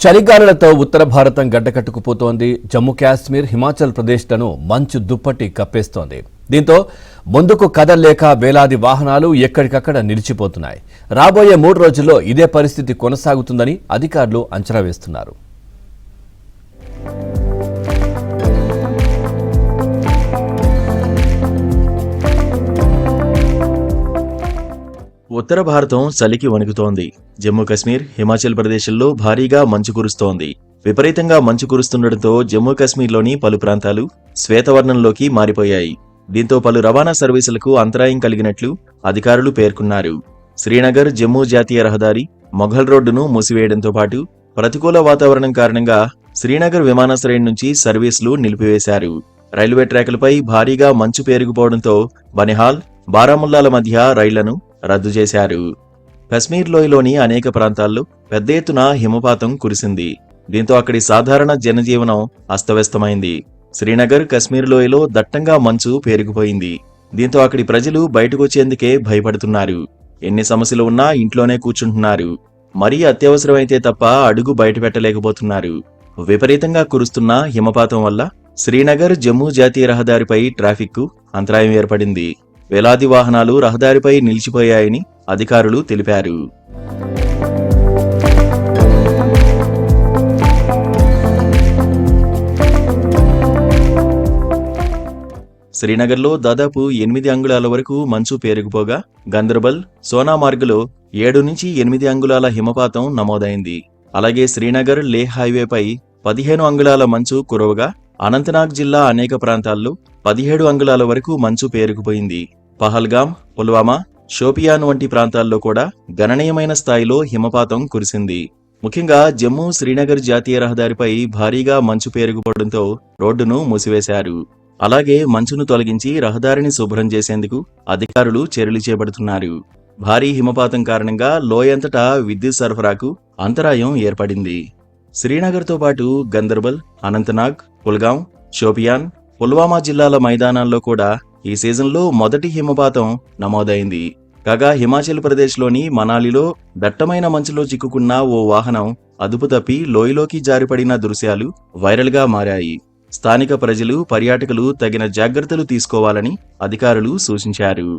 చలిగాలులతో ఉత్తర భారతం గడ్డకట్టుకుపోతోంది. జమ్మూ కాశ్మీర్, హిమాచల్ ప్రదేశ్లను మంచు దుప్పటి కప్పేస్తోంది. దీంతో ముందుకు కదల్లేక వేలాది వాహనాలు ఎక్కడికక్కడ నిలిచిపోతున్నాయి. రాబోయే 3 రోజుల్లో ఇదే పరిస్థితి కొనసాగుతుందని అధికారులు అంచనా వేస్తున్నారు. ఉత్తర భారతం చలికి వణుకుతోంది. జమ్మూ కశ్మీర్, హిమాచల్ ప్రదేశ్లో భారీగా మంచు కురుస్తోంది. విపరీతంగా మంచు కురుస్తుండటంతో జమ్మూ కశ్మీర్లోని పలు ప్రాంతాలు శ్వేతవర్ణంలోకి మారిపోయాయి. దీంతో పలు రవాణా సర్వీసులకు అంతరాయం కలిగినట్లు అధికారులు పేర్కొన్నారు. శ్రీనగర్ జమ్మూ జాతీయ రహదారి, మొఘల్ రోడ్డును మూసివేయడంతో పాటు ప్రతికూల వాతావరణం కారణంగా శ్రీనగర్ విమానాశ్రయం నుంచి సర్వీసులు నిలిపివేశారు. రైల్వే ట్రాకులపై భారీగా మంచు పేరుకుపోవడంతో బనిహాల్, బారాముల్లాల మధ్య రైళ్లను రద్దు చేశారు. కశ్మీర్ లోయలోని అనేక ప్రాంతాల్లో పెద్ద ఎత్తున హిమపాతం కురిసింది. దీంతో అక్కడి సాధారణ జనజీవనం అస్తవ్యస్తమైంది. శ్రీనగర్, కశ్మీర్ లోయలో దట్టంగా మంచు పేరుకుపోయింది. దీంతో అక్కడి ప్రజలు బయటకొచ్చేందుకే భయపడుతున్నారు. ఎన్ని సమస్యలు ఉన్నా ఇంట్లోనే కూర్చుంటున్నారు. మరీ అత్యవసరమైతే తప్ప అడుగు బయటపెట్టలేకపోతున్నారు. విపరీతంగా కురుస్తున్న హిమపాతం వల్ల శ్రీనగర్ జమ్మూ జాతీయ రహదారిపై ట్రాఫిక్కు అంతరాయం ఏర్పడింది. వేలాది వాహనాలు రహదారిపై నిలిచిపోయాయని అధికారులు తెలిపారు. శ్రీనగర్లో దాదాపు 8 అంగుళాల వరకు మంచు పేరుకుపోగా గందర్బల్, సోనామార్గ్లో 7 నుంచి 8 అంగుళాల హిమపాతం నమోదైంది. అలాగే శ్రీనగర్ లేహ్ హైవేపై 15 అంగుళాల మంచు కురవగా అనంతనాగ్ జిల్లా అనేక ప్రాంతాల్లో 17 అంగుళాల వరకు మంచు పేరుకుపోయింది. పహల్గాం, పుల్వామా, షోపియాన్ వంటి ప్రాంతాల్లో కూడా గణనీయమైన స్థాయిలో హిమపాతం కురిసింది. ముఖ్యంగా జమ్మూ శ్రీనగర్ జాతీయ రహదారిపై భారీగా మంచు పేరుకుపోవడంతో రోడ్డును మూసివేశారు. అలాగే మంచును తొలగించి రహదారిని శుభ్రం చేసేందుకు అధికారులు చర్యలు చేపడుతున్నారు. భారీ హిమపాతం కారణంగా లోయంతటా విద్యుత్ సరఫరాకు అంతరాయం ఏర్పడింది. శ్రీనగర్తో పాటు గందర్బల్, అనంతనాగ్, కుల్గాం, షోపియాన్, పుల్వామా జిల్లాల మైదానాల్లో కూడా ఈ సీజన్లో మొదటి హిమపాతం నమోదైంది. కాగా హిమాచల్ ప్రదేశ్లోని మనాలిలో దట్టమైన మంచులో చిక్కుకున్న ఓ వాహనం అదుపు తప్పి లోయలోకి జారిపడిన దృశ్యాలు వైరల్గా మారాయి. స్థానిక ప్రజలు, పర్యాటకులు తగిన జాగ్రత్తలు తీసుకోవాలని అధికారులు సూచించారు.